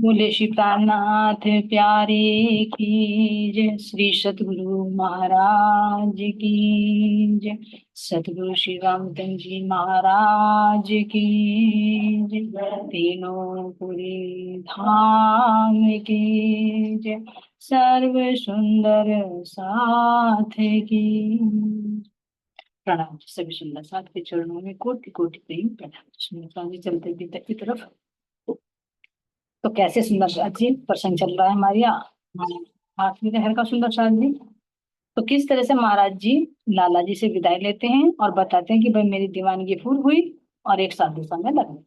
बोले सीतानाथ प्यारे की जय। श्री सतगुरु महाराज की जय। सतगुरु श्री रामचंद्र जी महाराज की जय। तीनों पुरी धाम की जय। सर्व सुंदर साथ की प्रणाम। सभी सुंदर साथ के चरणों में कोटि कोटि प्रेम प्रणाम। सुंदर चलते गीता की तरफ। तो कैसे सुंदर साथ जी प्रसंग चल रहा है हमारे यहाँ। आठवीं लहर का सुंदर साथ जी। तो किस तरह से महाराज जी लाला जी से विदाई लेते हैं और बताते हैं कि भाई मेरी दीवानगी पूरी हुई और एक साधु संग में लग गए।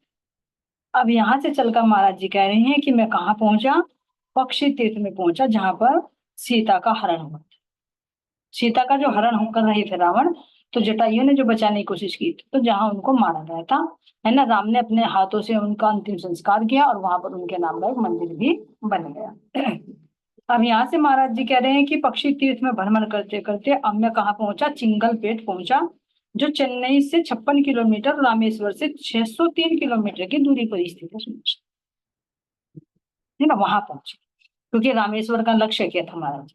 अब यहाँ से चलकर महाराज जी कह रहे हैं कि मैं कहाँ पहुंचा। पक्षी तीर्थ में पहुंचा जहां पर सीता का हरण हुआ। सीता का जो हरण होकर रहे थे रावण, तो जटायु ने जो बचाने की कोशिश की थी, तो जहां उनको मारा गया था, है ना, राम ने अपने हाथों से उनका अंतिम संस्कार किया और वहां पर उनके नाम का एक मंदिर भी बन गया। अब यहाँ से महाराज जी कह रहे हैं कि पक्षी तीर्थ में भ्रमण करते करते अब मैं कहाँ पहुंचा, चिंगलपेट पहुंचा, जो चेन्नई से 56 किलोमीटर, रामेश्वर से 603 किलोमीटर की दूरी पर स्थित है ना, वहां पहुंचे, क्योंकि रामेश्वर का लक्ष्य क्या था महाराज।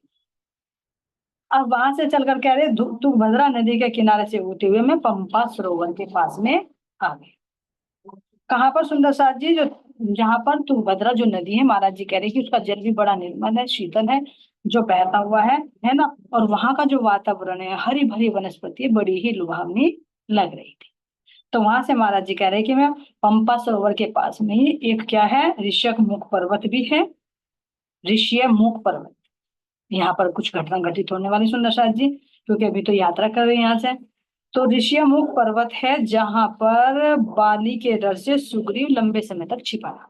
अब वहां से चलकर कह रहे तुंगभद्रा नदी के किनारे से होते हुए मैं पंपा सरोवर के पास में आ गए। कहाँ पर सुंदर साथ जी, जो जहां पर तुंगभद्रा जो नदी है, महाराज जी कह रहे हैं कि उसका जल भी बड़ा निर्मल है, शीतल है, जो बहता हुआ है ना। और वहां का जो वातावरण है, हरी भरी वनस्पति बड़ी ही लुभावनी लग रही थी। तो वहां से महाराज जी कह रहे हैं कि मैं पंपा सरोवर के पास में ही एक क्या है, ऋष्यक मुख पर्वत भी है। ऋषिय मुख पर्वत, यहाँ पर कुछ घटना घटित होने वाली सुंदर साथ जी, क्योंकि अभी तो यात्रा कर रहे हैं यहाँ से। तो ऋषिमुख पर्वत है जहां पर बाली के डर से सुग्रीव लंबे समय तक छिपा रहा।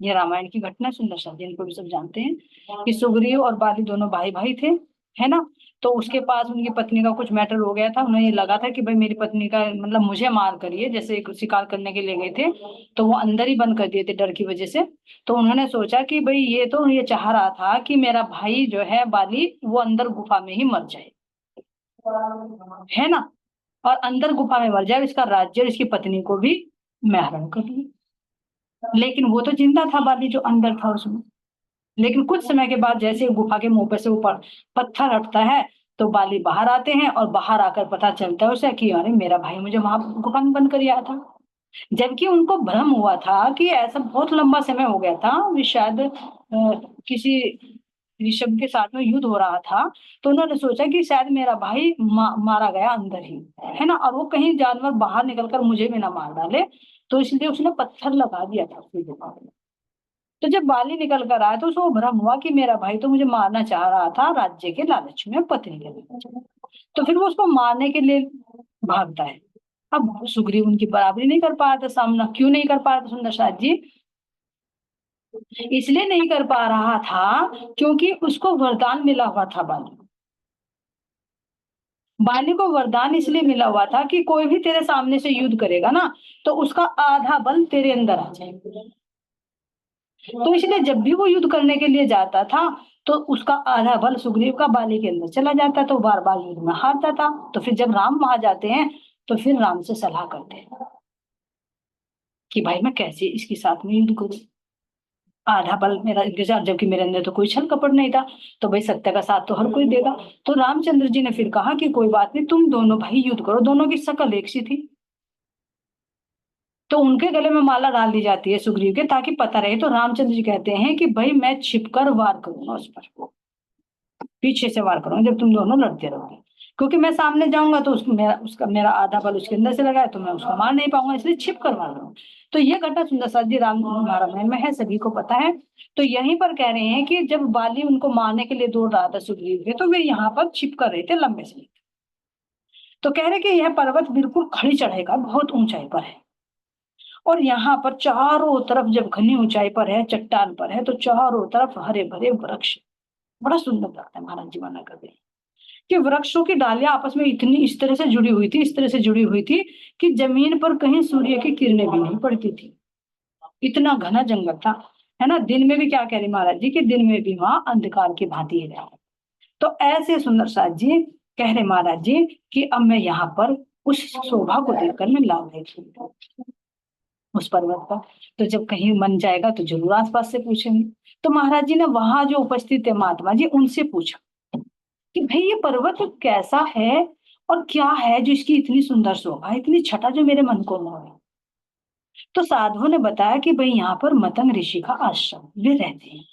ये रामायण की घटना है सुंदर साथ जी, इनको भी सब जानते हैं कि सुग्रीव और बाली दोनों भाई भाई थे, है ना। तो उसके पास उनकी पत्नी का कुछ मैटर हो गया था, उन्हें ये लगा था कि भाई मेरी पत्नी का मतलब मुझे मार करिए, जैसे एक शिकार करने के लिए गए थे, तो वो अंदर ही बंद कर दिए थे डर की वजह से। तो उन्होंने सोचा कि भाई ये चाह रहा था कि मेरा भाई जो है बाली वो अंदर गुफा में ही मर जाए, है ना, और अंदर गुफा में मर जाए, इसका राज्य और इसकी पत्नी को भी मैं हरण कर लूं। लेकिन वो तो जिंदा था बाली जो अंदर था उसमें। लेकिन कुछ समय के बाद जैसे गुफा के मुंह पे से ऊपर पत्थर हटता है, तो बाली बाहर आते हैं और बाहर आकर पता चलता है उसे कि अरे मेरा भाई मुझे वहां गुफा में बंद कर आया था। जबकि उनको भ्रम हुआ था कि ऐसा बहुत लंबा समय हो गया था, वे शायद किसी ऋषभ के साथ में युद्ध हो रहा था। तो उन्होंने सोचा कि शायद मेरा भाई मारा गया अंदर ही, है ना, और वो कहीं जानवर बाहर निकलकर मुझे भी ना मार डाले, तो इसलिए उसने पत्थर लगा दिया था उसकी गुफा में। तो जब बाली निकल कर आया तो उसको भ्रम हुआ कि मेरा भाई तो मुझे मारना चाह रहा था राज्य के लालच में, पत्नी के लिए। तो फिर वो उसको मारने के लिए भागता है। अब सुग्रीव उनकी बराबरी नहीं कर पाया था सामना। क्यों नहीं कर पाया था सुंदर साथ जी? इसलिए नहीं कर पा रहा था क्योंकि उसको वरदान मिला हुआ था। बाली को वरदान इसलिए मिला हुआ था कि कोई भी तेरे सामने से युद्ध करेगा ना, तो उसका आधा बल तेरे अंदर आ जाएगा। तो इसलिए जब भी वो युद्ध करने के लिए जाता था, तो उसका आधा बल सुग्रीव का बाली के अंदर चला जाता, तो बार बार युद्ध में हारता था। तो फिर जब राम वहां जाते हैं, तो फिर राम से सलाह करते हैं कि भाई मैं कैसे इसके साथ में युद्ध करूं। आधा बल मेरा इनके साथ, जबकि मेरे अंदर तो कोई छल कपट नहीं था। तो भाई सत्य का साथ तो हर कोई देगा। तो रामचंद्र जी ने फिर कहा कि कोई बात नहीं, तुम दोनों भाई युद्ध करो। दोनों की शकल एक सी थी, तो उनके गले में माला डाल दी जाती है सुग्रीव के, ताकि पता रहे। तो रामचंद्र जी कहते हैं कि भाई मैं छिपकर वार करूंगा उस पर, पीछे से वार करूंगा जब तुम दोनों लड़ते रहोगे, क्योंकि मैं सामने जाऊंगा तो मेरा आधा बल उसके अंदर से लगा है, तो मैं उसको मार नहीं पाऊंगा, इसलिए छिप कर मार रहा हूँ। तो ये घटना सुंदर साथ जी राम रामायण में है, सभी को पता है। तो यहीं पर कह रहे हैं कि जब बाली उनको मारने के लिए दौड़ रहा था सुग्रीव के, तो वे यहाँ पर छिप कर रहे थे लंबे समय। तो कह रहे कि यह पर्वत बिल्कुल खड़ी चढ़ाई का बहुत ऊंचाई पर है, और यहाँ पर चारों तरफ जब घनी ऊंचाई पर है, चट्टान पर है, तो चारों तरफ हरे भरे वृक्ष। बड़ा सुंदर लगता है, महाराज जी वर्णन करते हैं कि वृक्षों की डालियां आपस में इतनी इस तरह से जुड़ी हुई थी, इस तरह से जुड़ी हुई थी कि जमीन पर कहीं सूर्य की किरणें भी नहीं पड़ती थी। इतना घना जंगल था, है ना। दिन में भी क्या कह रहे महाराज जी कि दिन में भी वहां अंधकार की भांति है। तो ऐसे सुंदर साथ जी कह रहे महाराज जी कि अब मैं यहाँ पर उस शोभा को देखकर मैं लाभ देखी, उस पर्वत पर। तो जब कहीं मन जाएगा तो जरूर आसपास से पूछेंगे। तो महाराज जी ने वहां जो उपस्थित थे महात्मा जी उनसे पूछा कि भाई ये पर्वत कैसा है और क्या है जो इसकी इतनी सुंदर शोभा, इतनी छटा जो मेरे मन को मोहे। तो साधुओं ने बताया कि भाई यहाँ पर मतंग ऋषि का आश्रम वे रहते हैं।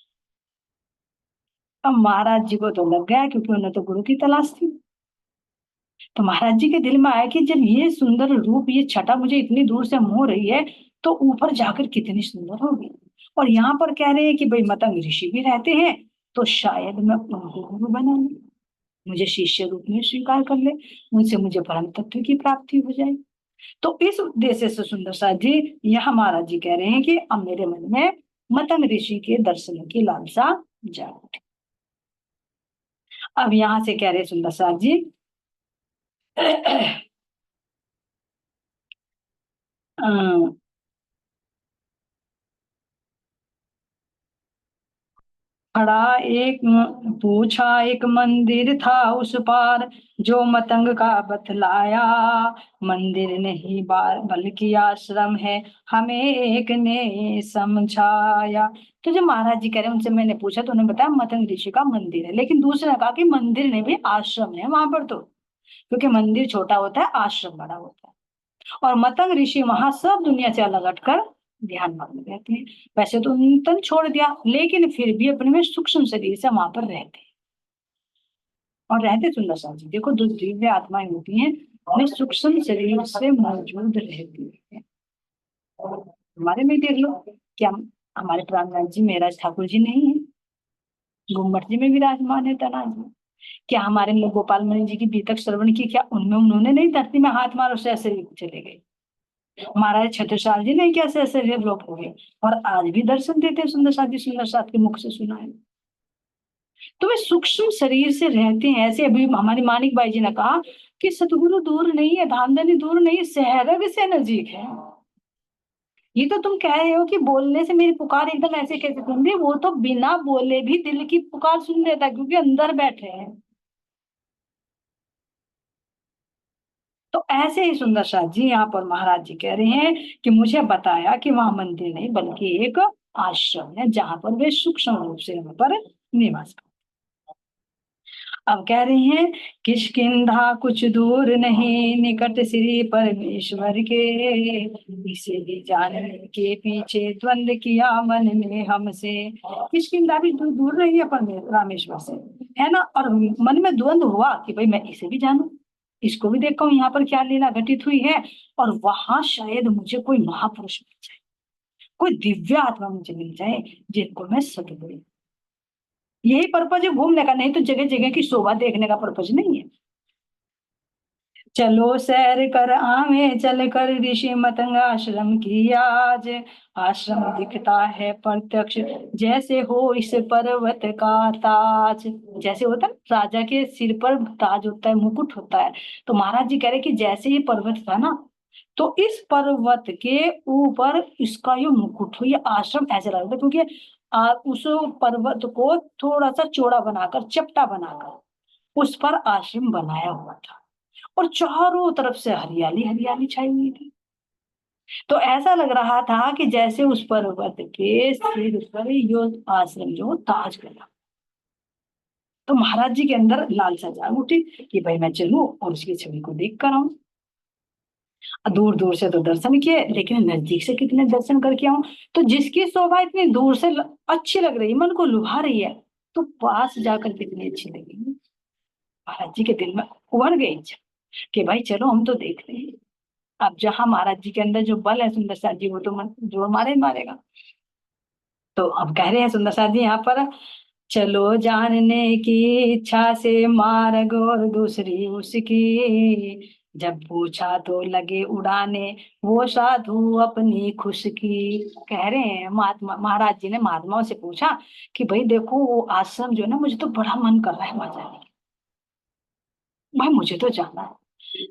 अब महाराज जी को तो लग गया क्योंकि उन्हें तो गुरु की तलाश थी। तो महाराज जी के दिल में आया कि जब ये सुंदर रूप, ये छटा मुझे इतनी दूर से मोह रही है तो ऊपर जाकर कितनी सुंदर होगी। और यहाँ पर कह रहे हैं कि भाई मतंग ऋषि भी रहते हैं, तो शायद मैं उनको गुरु बना लूं, मुझे शिष्य रूप में स्वीकार कर ले, उनसे मुझे परम तत्व की प्राप्ति हो जाए। तो इस उद्देश्य से सुंदर साथ जी यहाँ महाराज जी कह रहे हैं कि अब मेरे मन में मतंग ऋषि के दर्शन की लालसा जाग उठी। अब यहाँ से कह रहे सुंदर साथ जी खड़ा एक पूछा एक मंदिर था उस पार, जो मतंग का बतलाया, मंदिर नहीं बार बल्कि आश्रम है, हमें एक ने समझाया। तो जो महाराज जी कह रहे हैं उनसे मैंने पूछा तो उन्होंने बताया मतंग ऋषि का मंदिर है, लेकिन दूसरे ने कहा कि मंदिर नहीं भी आश्रम है वहां पर। तो क्योंकि मंदिर छोटा होता है, आश्रम बड़ा होता है। और मतंग ऋषि वहां सब दुनिया से अलग हटकर ध्यान मग्न रहते हैं। वैसे तो उन्होंने तन छोड़ दिया, लेकिन फिर भी अपने में सूक्ष्म शरीर से वहां पर रहते हैं। और रहते सुंदर सा जी, देखो जो दिव्य आत्माएं होती हैं वे सूक्ष्म शरीर से मौजूद रहती है। हमारे में देख लो, क्या हमारे प्राणनाथ जी महाराज ठाकुर जी नहीं है, गुम्मट जी में विराजमान है तना जी। क्या हमारे लोग गोपाल मणि जी की बीतक श्रवण की, क्या उनमें उन्होंने नहीं धरती में हाथ मारो से ऐसे चले गए। महाराज छत्रसाल जी ने क्या ऐसे लोग हो गए और आज भी दर्शन देते हैं सुंदर साथ जी, सुंदर साथ के मुख से सुना है। तो वे सूक्ष्म शरीर से रहते हैं। ऐसे अभी हमारी मानिक बाई जी ने कहा कि सतगुरु दूर नहीं है, धामधनी दूर नहीं है, सहरग से नजदीक है। ये तो तुम कह रहे हो कि बोलने से मेरी पुकार एकदम ऐसे कैसे सुन रही, वो तो बिना बोले भी दिल की पुकार सुन लेता क्योंकि अंदर बैठे हैं। तो ऐसे ही सुंदर साथ जी यहाँ पर महाराज जी कह रहे हैं कि मुझे बताया कि वहां मंदिर नहीं बल्कि एक आश्रम है जहां पर वे सूक्ष्म रूप से वहां पर निवास करते। अब कह रही हैं किष्किंधा कुछ दूर नहीं, निकट श्री परमेश्वर के, इसे भी जानने के पीछे द्वंद किया मन में हमसे। किष्किंधा भी दूर दूर नहीं है रामेश्वर से, है ना। और मन में द्वंद हुआ कि भाई मैं इसे भी जानूं, इसको भी देखा हूं यहाँ पर क्या लीला घटित हुई है, और वहां शायद मुझे कोई महापुरुष मिल जाए, कोई दिव्य आत्मा मुझे मिल जाए जिनको मैं सदगुरु। यही पर्पज है घूमने का, नहीं तो जगह जगह की शोभा देखने का पर्पज नहीं है। चलो सैर कर आवे चल कर ऋषि मतंग आश्रम की आज, आश्रम दिखता है प्रत्यक्ष जैसे हो इस पर्वत का ताज। जैसे होता है राजा के सिर पर ताज होता है, मुकुट होता है। तो महाराज जी कह रहे कि जैसे ये पर्वत था ना, तो इस पर्वत के ऊपर इसका ये मुकुट हो, ये आश्रम ऐसे लग रहा था क्योंकि उस पर्वत को थोड़ा सा चौड़ा बनाकर, चपटा बनाकर उस पर आश्रम बनाया हुआ था, और चारों तरफ से हरियाली हरियाली छाई हुई थी। तो ऐसा लग रहा था कि जैसे उस पर्वत के सिर पर यो आश्रम जो ताज गया। तो महाराज जी के अंदर लालसा जाग उठी कि भाई मैं चलूं और उसकी छवि को देख कर आऊं। दूर दूर से तो दर्शन किए, लेकिन नजदीक से कितने दर्शन करके आऊं। तो जिसकी शोभा इतनी दूर से अच्छी लग रही है, मन को लुभा रही है, तो पास जाकर कितनी अच्छी लगेगी। महाराज जी के दिल में उभर गई इच्छा कि भाई चलो हम तो देख रहे हैं। अब जहां महाराज जी के अंदर जो बल है सुंदर साथ जी, वो तो जोर मारे ही मारेगा। तो अब कह रहे हैं सुंदर साथ जी यहाँ पर, चलो जानने की इच्छा से मार्ग और दूसरी उसकी, जब पूछा तो लगे उड़ाने वो साधु अपनी खुश की। कह रहे हैं महात्मा, महाराज जी ने महात्माओं से पूछा कि भाई देखो वो आश्रम जो है ना, मुझे तो बड़ा मन कर रहा है वहां जाने का, भाई मुझे तो जाना है।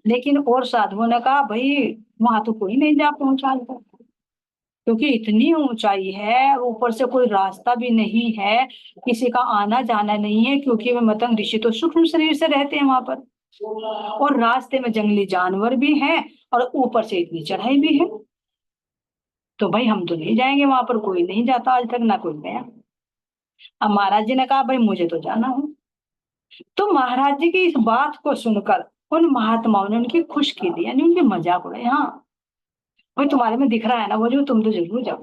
लेकिन और साधुओं ने कहा भाई वहां तो कोई नहीं जा पहुंचा, क्योंकि इतनी ऊंचाई है, ऊपर से कोई रास्ता भी नहीं है, किसी का आना जाना नहीं है, क्योंकि वे मतंग ऋषि तो सूक्ष्म शरीर से रहते हैं वहां पर, और रास्ते में जंगली जानवर भी हैं, और ऊपर से इतनी चढ़ाई भी है। तो भाई हम तो नहीं जाएंगे वहां पर, कोई नहीं जाता आज तक, ना कोई गया। अब महाराज जी ने कहा भाई मुझे तो जाना है। तो महाराज जी की इस बात को सुनकर उन महात्माओं ने उनकी खुश की दी, यानी उनके मजाक उड़ाए। हाँ भाई तुम्हारे में दिख रहा है ना वो, जो तुम तो जरूर जाओ,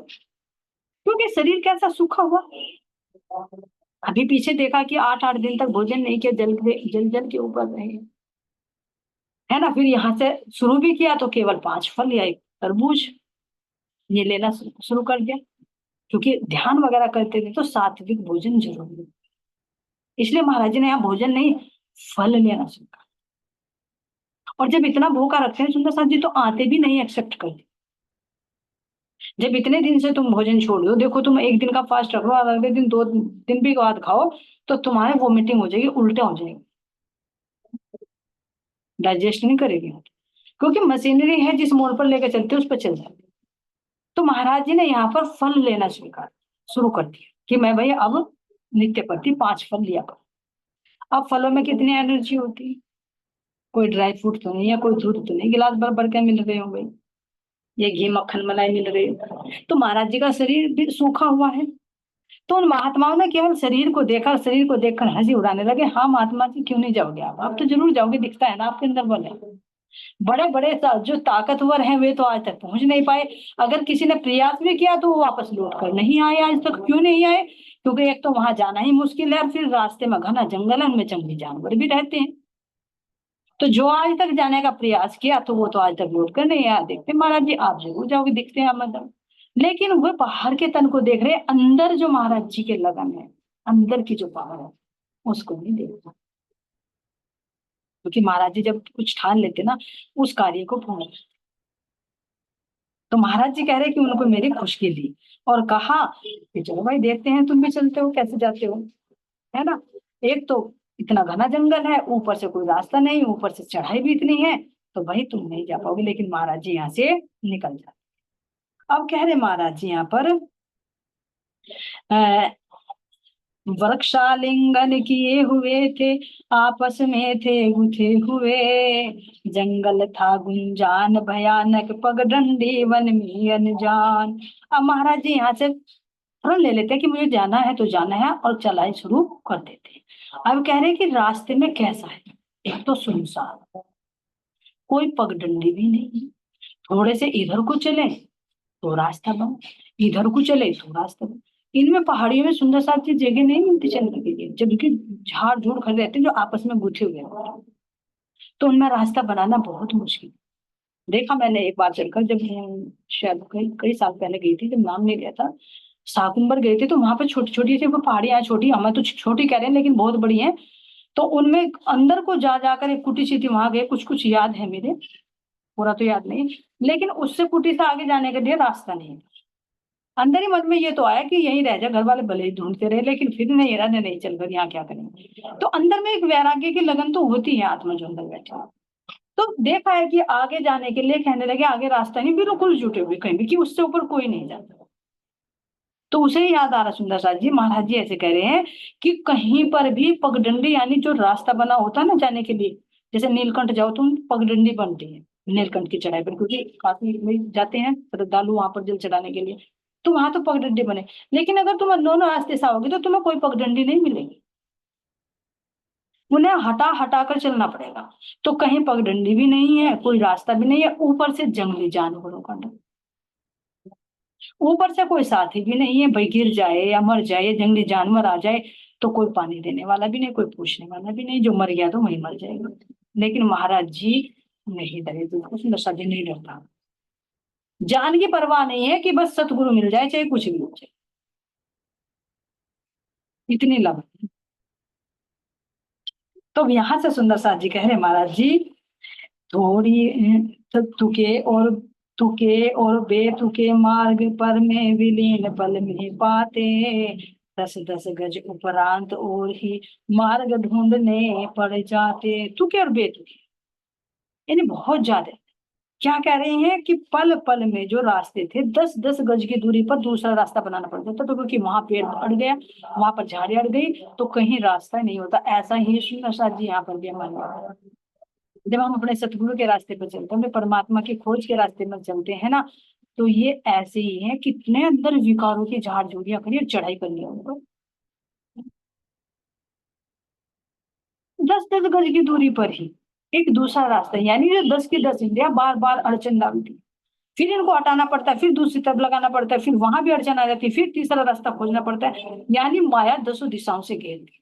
क्योंकि शरीर कैसा सूखा हुआ। अभी पीछे देखा कि 8-8 दिन तक भोजन नहीं किया, जल जल जल के ऊपर रहे, है ना। फिर यहाँ से शुरू भी किया तो केवल 5 फल या एक तरबूज ये लेना शुरू कर दिया, क्योंकि ध्यान वगैरह करते थे तो सात्विक भोजन जरूरी है। इसलिए महाराज जी ने यहाँ भोजन नहीं, फल लेना शुरू कर। और जब इतना भूखा रखते हैं सुंदर साथ जी, तो आते भी नहीं एक्सेप्ट करते। जब इतने दिन से तुम भोजन छोड़ दो, देखो तुम एक दिन का फास्ट रख लो और अगले दिन 2 दिन भी बाद खाओ, तो तुम्हारे वोमिटिंग हो जाएगी, उल्टे हो जाएगी, डाइजेस्ट नहीं करेगी, क्योंकि मशीनरी है जिस मोड़ पर लेकर चलते उस पर चल जाती। तो महाराज जी ने यहाँ पर फल लेना स्वीकार शुरू कर दिया कि मैं भाई अब नित्य प्रति 5 फल लिया करूं। अब फलों में कितनी एनर्जी होती है, कोई ड्राई फ्रूट तो नहीं है, कोई दूध तो नहीं गिलास भर भर के मिल रहे हो भाई, ये घी मक्खन मलाई मिल रही है। तो महाराज जी का शरीर भी सूखा हुआ है। तो उन महात्माओं ने केवल शरीर को देखा, शरीर को देखकर हंसी उड़ाने लगे। हाँ महात्मा जी क्यों नहीं जाओगे आप तो जरूर जाओगे, दिखता है ना आपके अंदर बल है। बड़े बड़े जो ताकतवर हैं वे तो आज तक पहुंच नहीं पाए। अगर किसी ने प्रयास भी किया तो वो वापस लौट कर नहीं आए आज तक। क्यों नहीं आए? क्योंकि एक तो वहां जाना ही मुश्किल है, फिर रास्ते में घना जंगल है, उनमें जंगली जानवर भी रहते हैं। तो जो आज तक जाने का प्रयास किया तो वो तो आज तक लौट कर नहीं आया। देखते महाराज जी आप जरूर जाओगे, दिखते हैं मतलब। लेकिन वो बाहर के तन को देख रहे हैं, अंदर जो महाराज जी के लगन है, अंदर की जो पावर है उसको नहीं देख रहा। क्योंकि महाराज जी जब कुछ ठान लेते ना, उस कार्य को पूर्ण। तो महाराज जी कह रहे कि उनको मेरी खुशकी दी और कहा कि चलो भाई देखते हैं तुम भी चलते हो कैसे जाते हो, है ना। एक तो इतना घना जंगल है, ऊपर से कोई रास्ता नहीं, ऊपर से चढ़ाई भी इतनी है, तो भाई तुम नहीं जा पाओगे। लेकिन महाराज जी यहाँ से निकल जाते। अब कह रहे महाराज जी यहाँ पर वृक्षालिंगन किए हुए थे, आपस में थे गुथे हुए, जंगल था गुंजान भयानक, पगडंडी वन में अनजान। अब महाराज जी यहाँ से प्रण ले लेते हैं कि मुझे जाना है तो जाना है, और चलाई शुरू कर देते हैं। अब कह रहे हैं कि रास्ते में कैसा है, एक तो सुनसान, कोई पगडंडी भी नहीं, थोड़े से इधर को चले तो रास्ता बंद, इधर को चले तो रास्ता बंद। इनमें पहाड़ियों में सुंदर सा चीज जगह नहीं मिलती चलने के लिए, जबकि झाड़ झूड़ खड़े रहते हैं जो आपस में गुथे हुए हैं, तो उनमें रास्ता बनाना बहुत मुश्किल। देखा मैंने एक बार चलकर, जब मैं शायद कई कई साल पहले गई थी, जब नाम नहीं लिया था, साकुम्बर गए थे, तो वहां पर छोटी छोटी सी वो पहाड़ियां, छोटी हमें तो छोटी कह रहे हैं लेकिन बहुत बड़ी है। तो उनमें अंदर को जा जाकर एक कुटी सी थी, वहां गए, कुछ कुछ याद है मेरे, पूरा तो याद नहीं, लेकिन उससे कुटी से आगे जाने के लिए रास्ता नहीं। अंदर ही मन में ये तो आया कि यहीं रह जा, घर वाले भले ही ढूंढते रहे, लेकिन फिर नहीं रहने नहीं, चल कर यहाँ क्या करेंगे। तो अंदर में एक वैराग्य की लगन तो होती है आत्मा जो अंदर बैठे। तो देखा है कि आगे जाने के लिए कहने लगे आगे रास्ता नहीं, बिल्कुल जुटे हुए कहीं भी कि उससे ऊपर कोई नहीं जाता। तो उसे ही याद आ रहा सुंदर साथ जी, महाराज जी ऐसे कह रहे हैं कि कहीं पर भी पगडंडी, यानी जो रास्ता बना होता है ना जाने के लिए, जैसे नीलकंठ जाओ तुम, पगडंडी बनती है नीलकंठ की चढ़ाई पर, क्योंकि काफी लोग जाते हैं श्रद्धालु वहां पर जल चढ़ाने के लिए, तो वहां तो पगडंडी बने। लेकिन अगर तुम दोनों रास्ते से आओगे तो तुम्हें कोई पगडंडी नहीं मिलेगी, उन्हें हटा हटा कर चलना पड़ेगा। तो कहीं पगडंडी भी नहीं है, कोई रास्ता भी नहीं है, ऊपर से जंगली जानवरों का डर, ऊपर से कोई साथी भी नहीं है, भाई गिर जाए या मर जाए, जंगली जानवर आ जाए तो कोई पानी देने वाला भी नहीं, कोई पूछने वाला भी नहीं, जो मर गया तो वही मर जाएगा। लेकिन महाराज जी नहीं डरे, तो नशा जी नहीं डरता, जान की परवाह नहीं है कि बस सतगुरु मिल जाए चाहे कुछ भी हो जाए, इतनी लग। तो यहाँ से सुंदर साथ जी कह रहे महाराज जी, थोड़ी तुके और बेतुके मार्ग पर में विलीन पल में पाते, 10-10 गज उपरांत और ही मार्ग ढूंढने पड़ जाते। तुके और बेतुके यानी बहुत ज्यादा। क्या कह रहे हैं कि पल पल में जो रास्ते थे, 10-10 गज की दूरी पर दूसरा रास्ता बनाना पड़ जाता, तो क्योंकि वहां पेड़ अड़ गया, वहां पर झाड़ी अड़ गई, तो कहीं रास्ता नहीं होता। ऐसा ही श्री प्रसाद जी यहाँ पर भी हमारे, जब हम अपने सतगुरु के रास्ते पर चलते हैं, अपने परमात्मा की खोज के रास्ते में चलते हैं ना, तो ये ऐसे ही है, कितने अंदर विकारों की झाड़ झोड़ियां करी और चढ़ाई करनी है उनको। 10-10 गज की दूरी पर ही एक दूसरा रास्ता, यानी जो 10 की 10 इंद्रिया बार बार अड़चन डालती, फिर इनको हटाना पड़ता है, फिर दूसरी तरफ लगाना पड़ता है, फिर वहां भी अड़चन आ जाती है, फिर तीसरा रास्ता खोजना पड़ता है, यानी माया 10 दिशाओं से घेरती है।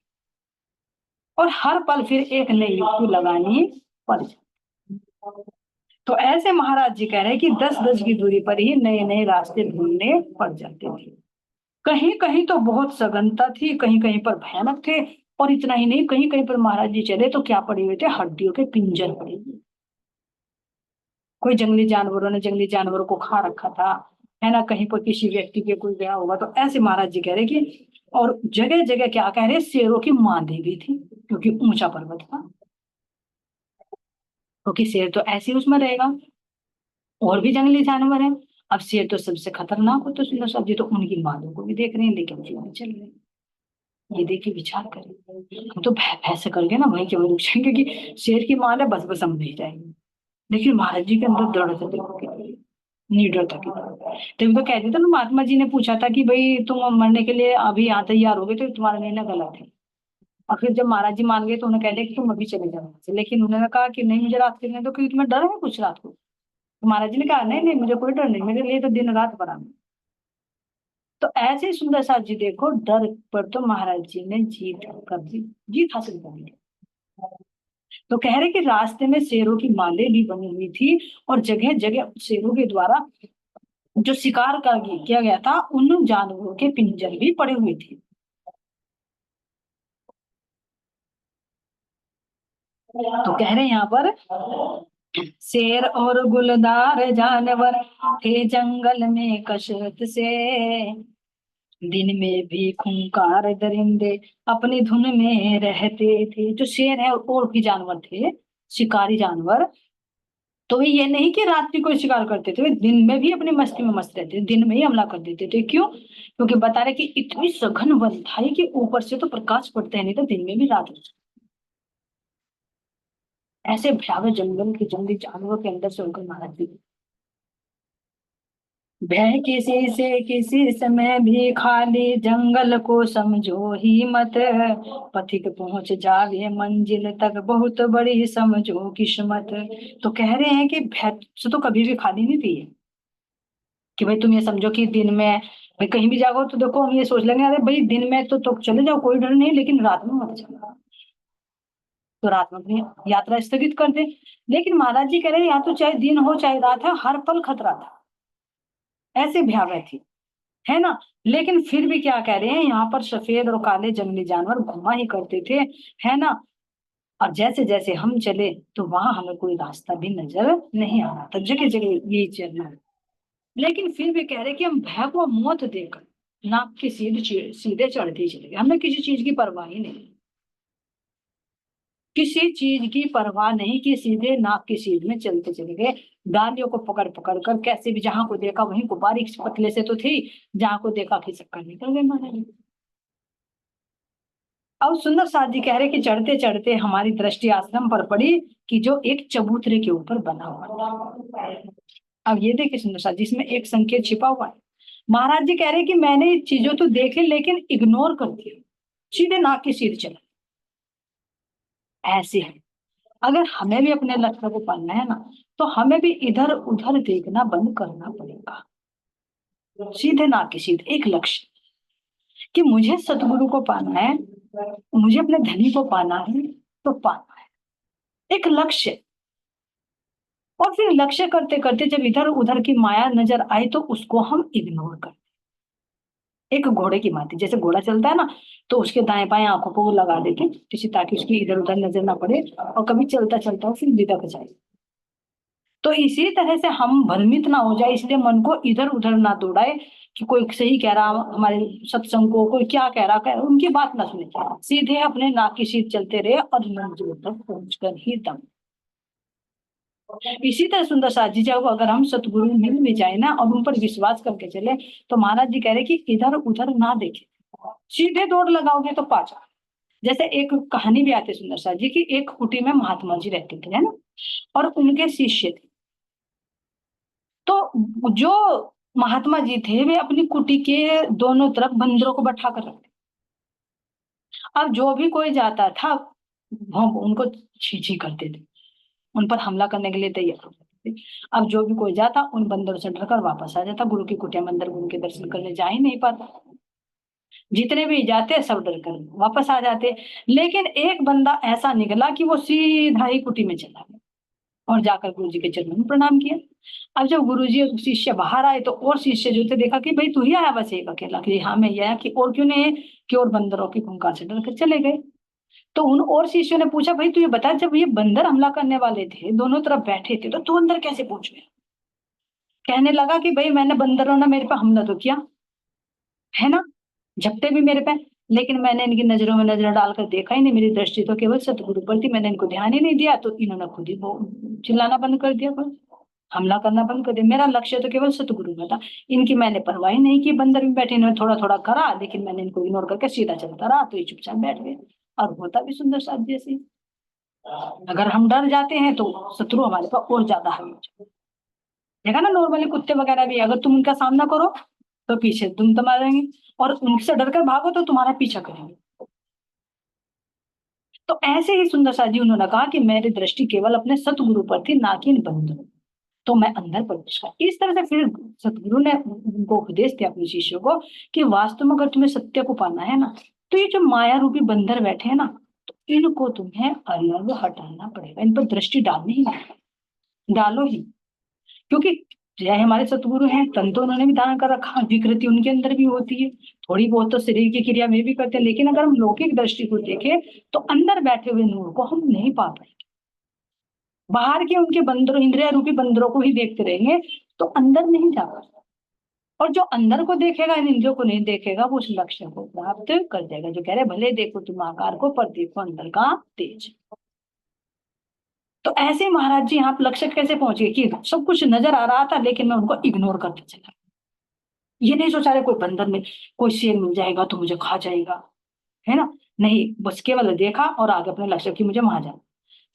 और हर पल फिर एक नई युक्ति लगानी पड़ जाती। तो ऐसे महाराज जी कह रहे हैं कि 10-10 की दूरी पर ही नए नए रास्ते ढूंढने पड़ जाते थे। कहीं कहीं तो बहुत सघनता थी, कहीं कहीं पर भयानक थे। और इतना ही नहीं, कहीं कहीं पर महाराज जी चले तो क्या पड़े हुए थे, हड्डियों के पिंजर पड़े हुए। कोई जंगली जानवरों ने जंगली जानवरों को खा रखा था, है ना, कहीं पर किसी व्यक्ति के कोई गया होगा। तो ऐसे महाराज जी कह रहे कि, और जगह जगह क्या कह रहे, शेरों की मांदी भी थी, क्योंकि ऊंचा पर्वत था। क्योंकि शेर तो ऐसे ही उसमें रहेगा, और भी जंगली जानवर है। अब शेर तो सबसे खतरनाक हो, तो सुंदर साहब जी तो उनकी मांदों को भी देख रहे हैं, लेकिन जीवन चल रहे हैं। ये देख के विचार करें, हम तो भय भय से करके ना वहीं के वहीं रुक जाएंगे कि शेर की माल है, बस बस हम नहीं जाएंगे। लेकिन महाराज जी के अंदर दृढ़ता देखो कितनी, निडरता की। तभी तो कहते थे ना, महात्मा जी ने पूछा था कि भाई तुम मरने के लिए अभी यहाँ तैयार हो गए तो तुम्हारा निर्णय गलत है। और फिर जब महाराज जी मान गए तो उन्हें कह दिया कि तुम अभी चले जाओ यहाँ से। लेकिन उन्होंने कहा कि नहीं, मुझे रात खेलने दो, क्योंकि तुम्हें डर है कुछ रात को। तो महाराज जी ने कहा नहीं नहीं, मुझे कोई डर नहीं, मेरे लिए तो दिन रात बराबर। तो ऐसे ही सुंदर साहब जी देखो, डर पर तो महाराज जी ने जीत कर दी, जीत हासिल कर ली। तो कह रहे कि रास्ते में शेरों की माले भी बनी हुई थी, और जगह जगह शेरों के द्वारा जो शिकार कर किया गया था, उन जानवरों के पिंजर भी पड़े हुए थे। तो कह रहे हैं यहाँ पर, शेर और गुलदार जानवर थे जंगल में कसरत से, दिन में भी खूंखार दरिंदे अपनी धुन में रहते थे। जो शेर है और भी जानवर थे, शिकारी जानवर, तो वे ये नहीं कि रात में कोई शिकार करते थे, वे दिन में भी अपनी मस्ती में मस्त रहते थे, दिन में ही हमला कर देते थे। क्यों? क्योंकि बता रहे कि इतनी सघन वन था ये कि ऊपर से तो प्रकाश पड़ता है नहीं, तो दिन में भी रात हो जाती। ऐसे भयावह जंगल के जंगली जानवरों के अंदर से उनको मारा दिया। भय किसी से किसी समय भी खाली, जंगल को समझो ही मत, पथिक पहुंच जावे मंजिल तक, बहुत बड़ी समझो किस्मत। तो कह रहे हैं कि भय से तो कभी भी खाली नहीं थी, कि भाई तुम ये समझो कि दिन में भाई कहीं भी जाओ तो देखो हम ये सोच लेंगे, अरे भाई दिन में तो चले जाओ कोई डर नहीं, लेकिन रात में मत जाओ। तो रात में अपनी यात्रा स्थगित कर दे। लेकिन महाराज जी कह रहे हैं, यहाँ तो चाहे दिन हो चाहे रात है, हर पल खतरा था, ऐसे भयावह थी, है ना। लेकिन फिर भी क्या कह रहे हैं, यहाँ पर सफेद और काले जंगली जानवर घुमा ही करते थे, है ना। और जैसे जैसे हम चले तो वहां हमें कोई रास्ता भी नजर नहीं आ रहा था, जगह जगह यही चलना। लेकिन फिर भी कह रहे कि हम भय को मौत देकर नाक के सीधे सीधे चढ़ते ही चले गए, हमें किसी चीज की परवाह ही नहीं, किसी चीज की परवाह नहीं, कि सीधे नाक की सीध में चलते चले गए। डालियों को पकड़ पकड़ कर, कैसे भी जहां को देखा वहीं को, बारीक से पतले से तो थी, जहां को देखा खिसक कर निकल गए महाराज जी। अब सुंदर साथ जी कह रहे कि चढ़ते चढ़ते हमारी दृष्टि आश्रम पर पड़ी, कि जो एक चबूतरे के ऊपर बना हुआ था। अब ये देखिए सुंदर साथ जी, इसमें एक संकेत छिपा हुआ है। महाराज जी कह रहे कि मैंने ये चीजों तो देखे लेकिन इग्नोर कर दिया, सीधे नाक की सीध चला। ऐसे है, अगर हमें भी अपने लक्ष्य को पाना है ना, तो हमें भी इधर उधर देखना बंद करना पड़ेगा। सीधे नाक की सीध, एक लक्ष्य, कि मुझे सतगुरु को पाना है, मुझे अपने धनी को पाना है, तो पाना है, एक लक्ष्य। और फिर लक्ष्य करते करते जब इधर उधर की माया नजर आई तो उसको हम इग्नोर कर। एक घोड़े की माती, जैसे घोड़ा चलता है ना, तो उसके दाएं बाएं आंखों को वो लगा देते किसी, ताकि उसकी इधर उधर नजर ना पड़े, और कभी चलता चलता हो फिर दिधक जाए। तो इसी तरह से हम भ्रमित ना हो जाए, इसलिए मन को इधर उधर ना दौड़ाए, कि कोई सही कह रहा, हमारे सत्संग को कोई क्या कह रहा, उनकी बात ना सुने, सीधे अपने नाक की सीध चलते रहे और मंजिल तक पहुंचकर ही दम। इसी तरह सुंदर साथ जी, जब अगर हम सतगुरु मिल भी जाए ना और उन पर विश्वास करके चले, तो महाराज जी कह रहे कि इधर उधर ना देखे, सीधे दौड़ लगाओगे तो पा जाओ। जैसे एक कहानी भी आती है सुंदर साथ जी की, एक कुटी में महात्मा जी रहते थे, है ना, और उनके शिष्य थे। तो जो महात्मा जी थे वे अपनी कुटी के दोनों तरफ बंदरों को बैठा कर रखते। अब जो भी कोई जाता था वो उनको छी छी करते थे, उन पर हमला करने के लिए तैयार हो जाते थे। अब जो भी कोई जाता उन बंदरों से डरकर वापस आ जाता, गुरु की कुटिया में अंदर गुरु के दर्शन करने जा ही नहीं पाता। जितने भी जाते सब डर कर वापस आ जाते। लेकिन एक बंदा ऐसा निकला कि वो सीधा ही कुटी में चला गया और जाकर गुरु जी के चरणों में प्रणाम किया। अब जब गुरु जी और शिष्य बाहर आए तो और शिष्य जो थे देखा कि भाई तू ही आया बस एक अकेला, कि हाँ मैं ही आया, कि और क्यों नहीं है, कि और बंदरों की खूंखार से डर कर चले गए। तो उन और शिष्यों ने पूछा भाई तू ये बता, जब ये बंदर हमला करने वाले थे दोनों तरफ बैठे थे तो तू अंदर कैसे पहुंच गया? कहने लगा कि भाई मैंने, बंदरों ने मेरे पे हमला तो किया है ना, झपटे भी मेरे पे, लेकिन मैंने इनकी नजरों में नजर डालकर देखा ही नहीं, मेरी दृष्टि तो केवल सतगुरु पर थी, मैंने इनको ध्यान ही नहीं दिया तो इन्होंने खुद ही वो चिल्लाना बंद कर दिया, बस हमला करना बंद कर दिया। मेरा लक्ष्य तो केवल सतगुरु में था, इनकी मैंने परवाह ही नहीं की। बंदर भी बैठे, इन्होंने थोड़ा थोड़ा करा लेकिन मैंने इनको इग्नोर करके सीधा चलता रहा तो ये चुपचाप बैठ गए। और होता भी सुंदर साथ जैसे, अगर हम डर जाते हैं तो शत्रु हमारे पास और ज्यादा हावी हो जाता है। देखा ना, नॉर्मली कुत्ते वगैरह भी अगर तुम उनका सामना करो तो पीछे तुम मारेंगे, और उनसे डरकर भागो तो तुम्हारा पीछा करेंगे। तो ऐसे ही सुंदर सा जी उन्होंने कहा कि मेरी दृष्टि केवल अपने सतगुरु पर थी, ना कि इन बंदरों। तो मैं अंदर प्रवेश कर, इस तरह से फिर सतगुरु ने उनको उपदेश दिया अपने शिष्यों को कि वास्तव में अगर तुम्हें सत्य को पाना है ना, तो ये जो माया रूपी बंदर बैठे हैं ना, तो इनको तुम्हें अलग हटाना पड़ेगा, इन पर दृष्टि डालनी ही नहीं, डालो ही। क्योंकि जय हमारे सतगुरु हैं, तन तो उन्होंने भी धारण कर रखा, विकृति उनके अंदर भी होती है, थोड़ी बहुत तो शरीर की क्रिया में भी करते हैं, लेकिन अगर हम लौकिक दृष्टि को देखें तो अंदर बैठे हुए नूर को हम नहीं पा पाएंगे। बाहर के उनके बंदरों, इंद्रिया रूपी बंदरों को ही देखते रहेंगे तो अंदर नहीं जा पाएंगे। और जो अंदर को देखेगा, इन इंद्रियों को नहीं देखेगा, वो उस लक्ष्य को प्राप्त कर जाएगा। जो कह रहे भले देखो तुम आकार को पर देखो अंदर का तेज। तो ऐसे ही महाराज जी यहाँ लक्ष्य कैसे पहुंचे कि सब कुछ नजर आ रहा था लेकिन मैं उनको इग्नोर करते चला, ये नहीं सोचा रहे कोई बंदर में, कोई शेर मिल जाएगा तो मुझे खा जाएगा, है ना, नहीं, बस केवल देखा और आगे अपने लक्ष्य की मुझे वहां जाना,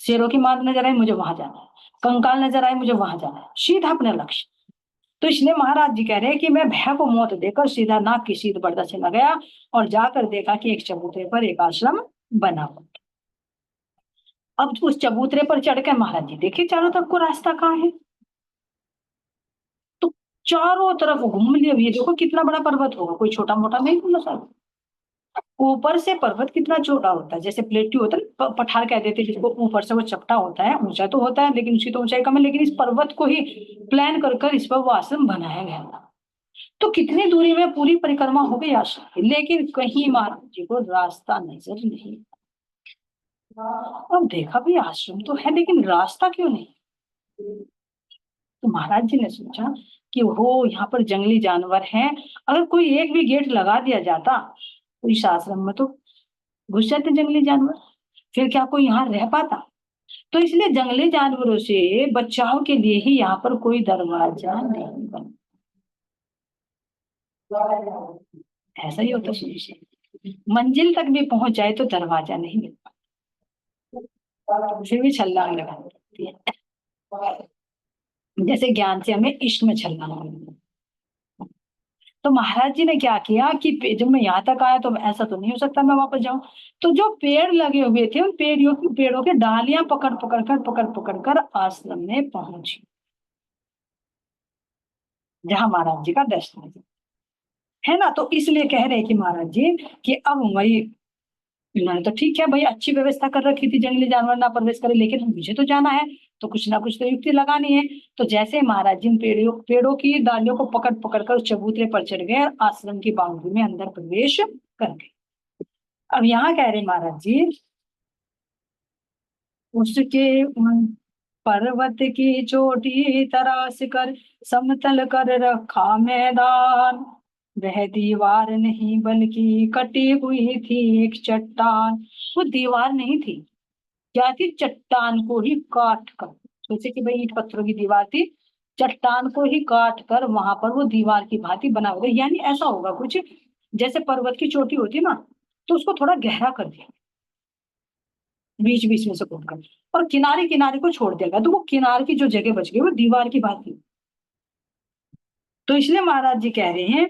शेरों की मार नजर आई मुझे वहां जाना है, कंकाल नजर आए मुझे वहां जाना है, सीधा अपने लक्ष्य। तो इसलिए महाराज जी कह रहे हैं कि मैं भय को मौत देकर सीधा नाक की सीध बरदा से गया और जाकर देखा कि एक चबूतरे पर एक आश्रम बना हुआ। अब उस चबूतरे पर चढ़ के महाराज जी देखिए चारों तरफ को रास्ता कहाँ है, तो चारों तरफ घूम लिया। ये देखो कितना बड़ा पर्वत होगा, कोई छोटा मोटा नहीं होगा सर। ऊपर से पर्वत कितना छोटा होता है, जैसे प्लेट्यू होता है ना, पठार कह देते हैं जिसको, ऊपर से वो चपटा होता है, ऊंचा तो होता है लेकिन उसकी तो ऊंचाई कम है, लेकिन इस पर्वत को ही प्लान कर इस पर वो आश्रम बनाया गया था। तो कितनी दूरी में पूरी परिक्रमा हो गई आश्रम की, लेकिन कहीं महाराज जी को रास्ता नजर नहीं। अब देखा भी आश्रम तो है लेकिन रास्ता क्यों नहीं। तो महाराज जी ने सोचा कि हो यहाँ पर जंगली जानवर हैं, अगर कोई एक भी गेट लगा दिया जाता तो इस आश्रम में तो घुस जाते जंगली जानवर, फिर क्या कोई यहाँ रह पाता। तो इसलिए जंगली जानवरों से बचाव के लिए ही यहाँ पर कोई दरवाजा नहीं बना। ऐसा ही होता है, मंजिल तक भी पहुंच जाए तो दरवाजा नहीं मिल पाता, फिर भी छलांग लगानी पड़ती है। जैसे ज्ञान से हमें इश्क में छलना होगा। तो महाराज जी ने क्या किया कि जब मैं यहाँ तक आया तो ऐसा तो नहीं हो सकता मैं वापस जाऊं, तो जो पेड़ लगे हुए थे उन पेड़ों के डालियां पकड़ पकड़ कर आश्रम में पहुंची, जहां महाराज जी का दर्शन है ना। तो इसलिए कह रहे कि महाराज जी कि अब वही, इन्होंने तो ठीक है भाई अच्छी व्यवस्था कर रखी थी, जंगली जानवर ना प्रवेश करे, लेकिन मुझे तो जाना है तो कुछ ना कुछ तो युक्ति लगानी है। तो जैसे महाराज जी पेड़ों की डालियों को पकड़ पकड़ कर उस चबूतरे पर चढ़ गए और आश्रम की बाउंड्री में अंदर प्रवेश कर गए। अब यहाँ कह रहे महाराज जी, उसके उन पर्वत की चोटी तराश कर समतल कर रखा मैदान, वह दीवार नहीं बल्कि कटी हुई थी एक चट्टान। वो दीवार नहीं थी, क्या थी, चट्टान को ही काट कर, जैसे कि भाई ईंट पत्थरों की दीवार थी, चट्टान को ही काट कर वहां पर वो दीवार की भांति बना हुआ, यानी ऐसा होगा कुछ जैसे पर्वत की चोटी होती ना, तो उसको थोड़ा गहरा कर दिया, बीच बीच में से खोद कर, और किनारे किनारे को छोड़ देगा तो वो किनारे की जो जगह बच गई वो दीवार की भांति। तो इसलिए महाराज जी कह रहे हैं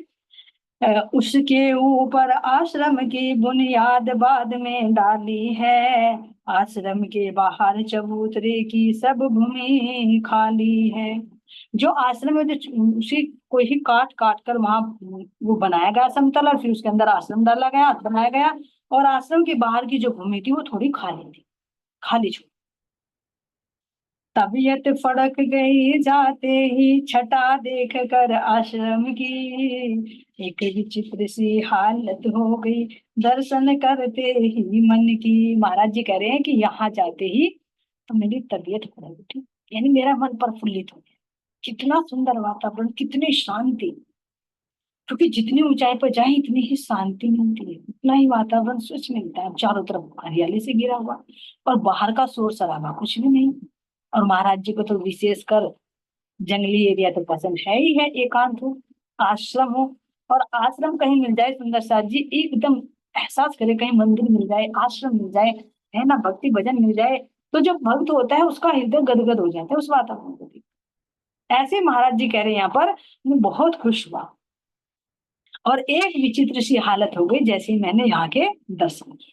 उसके ऊपर आश्रम की बुनियाद बाद में डाली है, आश्रम के बाहर चबूतरे की सब भूमि खाली है। जो आश्रम में जो उसी को ही काट काट कर वहां वो बनाया गया समतल, और फिर उसके अंदर आश्रम डाला गया, बनाया गया, और आश्रम के बाहर की जो भूमि थी वो थोड़ी खाली थी, खाली छूट। तबीयत फड़क गई जाते ही छटा देख कर आश्रम की, एक विचित्र सी हालत हो गई दर्शन करते ही मन की। महाराज जी कह रहे हैं कि यहाँ जाते ही तो मेरी तबीयत फड़क उठी, यानी मेरा मन प्रफुल्लित हो गया। कितना सुंदर वातावरण, कितनी शांति, क्योंकि जितनी ऊंचाई पर जाए इतनी ही शांति मिलती है, उतना ही वातावरण स्वच्छ मिलता है, चारों तरफ हरियाली से घिरा हुआ, और बाहर का शोर शराबा कुछ भी नहीं। और महाराज जी को तो विशेषकर जंगली एरिया तो पसंद है ही है, एकांत हो, आश्रम हो। और आश्रम कहीं मिल जाए सुंदर साथ जी, एकदम एहसास करे, कहीं मंदिर मिल जाए, आश्रम मिल जाए, है ना, भक्ति भजन मिल जाए, तो जो भक्त होता है उसका हृदय गदगद हो जाता है उस वातावरण को देख। ऐसे महाराज जी कह रहे हैं यहाँ पर, मैं बहुत खुश हुआ, और एक विचित्र सी हालत हो गई जैसे ही मैंने यहाँ के दर्शन किए।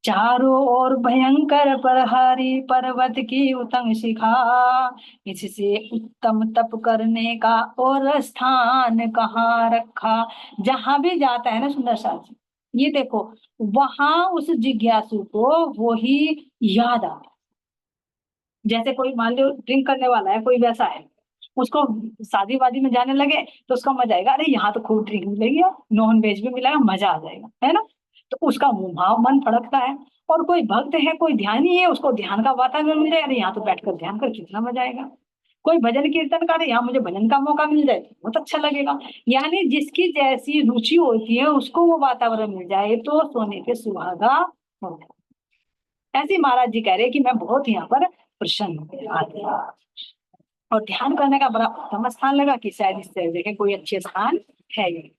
चारों ओर भयंकर प्रहरी पर्वत की उतंग शिखा, इससे उत्तम तप करने का और स्थान कहाँ रखा। जहां भी जाता है ना सुंदर साथी, ये देखो, वहां उस जिज्ञासु को वो ही याद आता। जैसे कोई मान लो ड्रिंक करने वाला है, कोई वैसा है, उसको शादी वादी में जाने लगे तो उसका मजा आएगा, अरे यहाँ तो खूब ड्रिंक मिलेगी, नॉन वेज भी मिलेगा, मजा आ जाएगा, है ना। तो उसका मुंह भाव मन फड़कता है। और कोई भक्त है, कोई ध्यानी है, उसको ध्यान का वातावरण मिल जाए, अरे यहाँ तो बैठकर ध्यान कर कितना मजा आएगा। कोई भजन कीर्तन करे, यहाँ मुझे भजन का मौका मिल जाए तो बहुत अच्छा लगेगा। यानी जिसकी जैसी रुचि होती है उसको वो वातावरण मिल जाए तो सोने पे सुहागा हो जाए। ऐसे ही महाराज जी कह रहे हैं कि मैं बहुत यहाँ पर प्रसन्न हूँ आके, और ध्यान करने का बड़ा उत्तम स्थान लगा कि शायद इससे देखें कोई अच्छे स्थान है ये।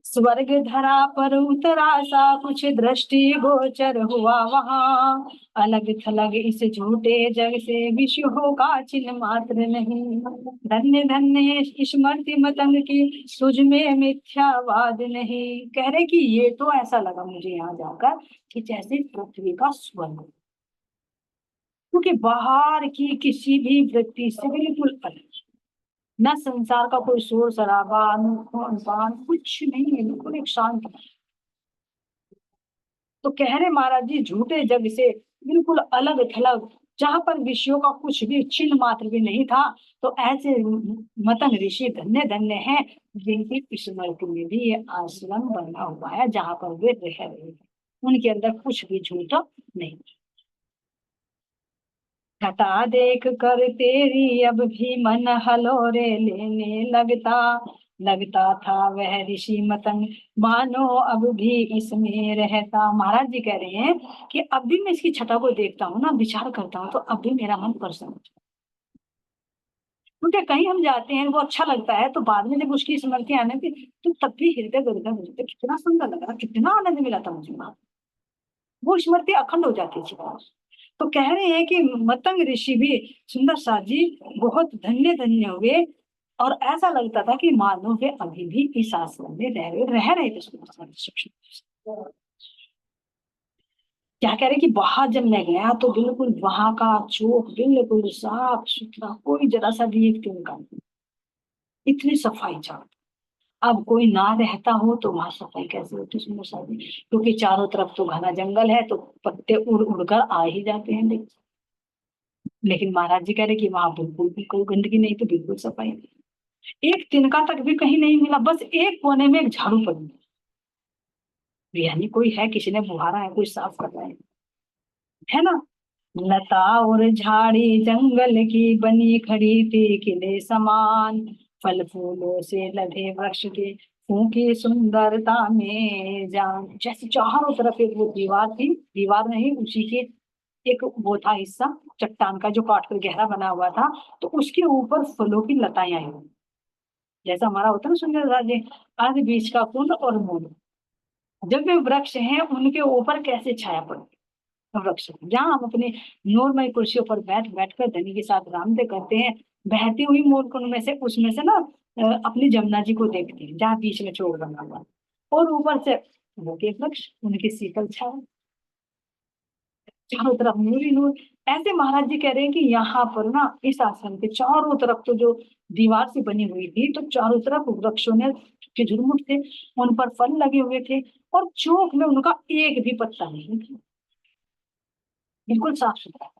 स्वर्ग धरा पर उतरा सा कुछ दृष्टि गोचर हुआ वहां, अलग थलग इस झूठे जग से विषयों का चिन्ह मात्र नहीं। धन्य धन्य स्मृति मतंग की तुझ में मिथ्यावाद नहीं। कह रहे कि ये तो ऐसा लगा मुझे यहाँ जाकर कि जैसे पृथ्वी का स्वर्ग, क्योंकि बाहर की किसी भी वृत्ति से बिल्कुल अलग, न संसार का कोई शोर शराबा, अनुपान कुछ नहीं है, बिल्कुल एक शांत। तो कह रहे महाराज जी झूठे जग से बिल्कुल अलग थलग, जहां पर विषयों का कुछ भी चिन्ह मात्र भी नहीं था। तो ऐसे मतंग ऋषि धन्य धन्य हैं जिनकी स्मृति में भी ये आश्रम बना हुआ है, जहां पर वे रह रहे हैं, उनके अंदर कुछ भी झूठ नहीं। घटा देख कर तेरी अब भी मन हलोरे लेने लगता, लगता था वह ऋषि मतंग मानो अब भी इसमें रहता। महाराज जी कह रहे हैं कि अब भी मैं इसकी छटा को देखता हूँ ना, विचार करता हूँ, तो अब भी मेरा मन प्रसन्न होता है। क्योंकि कहीं हम जाते हैं वो अच्छा लगता है, तो बाद में जब उसकी स्मृति आने की तो तब भी हृदय गदगद हो जाता है, कितना सुंदर लग रहा, कितना आनंद मिला था मुझे वहां, वो स्मृति अखंड हो जाती है। तो कह रहे हैं कि मतंग ऋषि भी सुंदर साथ जी बहुत धन्य धन्य हुए, और ऐसा लगता था कि मानो वे अभी भी इस आश्रम में रह रहे थे सुंदर साथ जी। क्या कह रहे कि बाहर जब मैं गया तो बिल्कुल वहां का चौक बिल्कुल साफ सुथरा, कोई जरा सा भी एक तिनका नहीं, इतनी सफाई चाहता। अब कोई ना रहता हो तो वहां सफाई कैसे होती सुंदर साथ जी, क्योंकि चारों तरफ तो घना जंगल है, तो पत्ते उड़ उड़कर आ ही जाते हैं। लेकिन महाराज जी कह रहे कि वहां बिल्कुल भी कोई गंदगी नहीं, तो बिल्कुल सफाई नहीं, एक तिनका तक भी कहीं नहीं मिला, बस एक कोने में एक झाड़ू पड़ी है, यानी कोई है, किसी ने बुहारा है, कोई साफ कर रहा है ना। लता और झाड़ी जंगल की बनी खड़ी थी किले समान, फल फूलों से लदे वृक्ष के फूकी सुंदरता में जान। जैसे चारों तरफ एक वो दीवार थी, दीवार नहीं, उसी के एक वो था हिस्सा चट्टान का जो काट कर गहरा बना हुआ था, तो उसके ऊपर फलों की लताएं आई हुई, जैसा हमारा होता है ना सुंदर राजे, आगे बीच का कुंड और मूल। जब वे वृक्ष हैं उनके ऊपर कैसे छाया पड़ती, वृक्ष जहाँ हम अपने नॉर्मल कुर्सियों पर बैठ बैठ कर धनी के साथ रामदे करते हैं, बहती हुई मोरकुंड में से, उसमें से ना अपनी जमुना जी को देखते हैं जहाँ बीच में चोर बना हुआ, और ऊपर से वो के वृक्ष, उनकी शीतल छाया, चारों तरफ नूर ही नूर। ऐसे महाराज जी कह रहे हैं कि यहाँ पर ना इस आश्रम के चारों तरफ तो जो दीवार से बनी हुई थी, तो चारों तरफ वृक्षों ने के झुरमुट थे, उन पर फल लगे हुए थे, और चौक में उनका एक भी पत्ता नहीं था, बिल्कुल साफ सुथरा।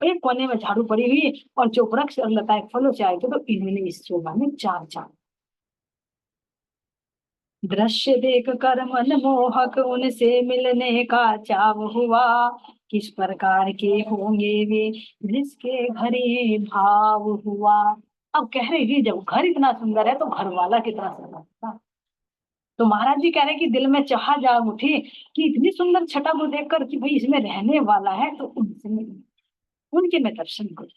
एक कोने में झाड़ू पड़ी हुई, और जो वृक्ष और लताएं फलों से आए थे, तो इन्होंने इस शोभा में चार चांद। दृश्य देख कर मन मोहक उनसे मिलने का चाव हुआ, किस प्रकार के होंगे वे जिसके घरे भाव हुआ। अब कह रहे हैं जब घर इतना सुंदर है तो घर वाला कितना सुंदर था। तो महाराज जी कह रहे हैं कि दिल में चाह जाग उठी कि इतनी सुंदर छटा को देखकर कि भाई इसमें रहने वाला है, तो उनसे उनके मैं दर्शन करूं।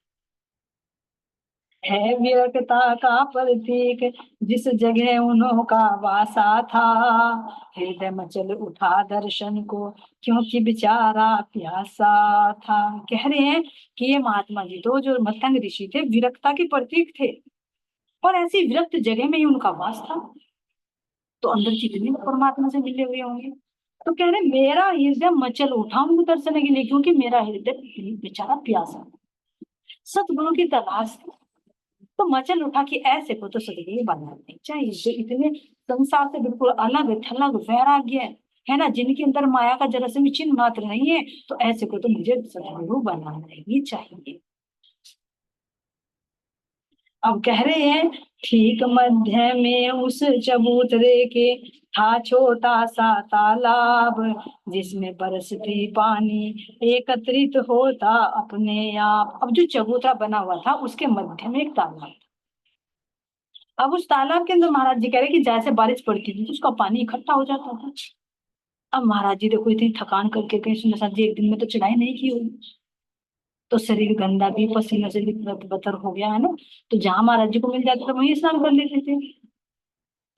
है विरक्ता का प्रतीक जिस जगह उन्हों का वासा था, हृदय मचल उठा दर्शन को क्योंकि बेचारा प्यासा था। कह रहे हैं कि ये महात्मा जी तो जो मत्तंग ऋषि थे, विरक्ता के प्रतीक थे, और ऐसी विरक्त जगह में ही उनका वास था, तो अंदर कितने परमात्मा से मिले हुए होंगे। तो कह रहे मेरा हृदय मचल उठा उनको दर्शन के लिए, क्योंकि मेरा हृदय बेचारा प्यासा, सतगुरु की तलाश थी। तो मचल उठा कि ऐसे को तो सदगुरु बनना नहीं चाहिए, जो इतने संसार से बिल्कुल अलग थलग वैराग्य है ना, जिनके अंदर माया का जरा से भी चिन्ह मात्र नहीं है, तो ऐसे को तो मुझे सदगुरु बनाना ही चाहिए। अब कह रहे हैं ठीक मध्य में उस चबूतरे के था छोटा सा तालाब, जिसमें बरसती पानी एकत्रित होता अपने आप। अब जो चबूतरा बना हुआ था उसके मध्य में एक तालाब, अब उस तालाब के अंदर महाराज जी कह रहे कि जैसे बारिश पड़ती थी तो उसका पानी इकट्ठा हो जाता था। अब महाराज जी देखो इतनी थकान करके कहीं सुंदर सा जी एक दिन में तो चढ़ाई नहीं की होगी, तो शरीर गंदा भी पसीने से भी बतर हो गया है ना, तो जहां महाराज जी को मिल जाता था वहीं स्नान कर लेते थे।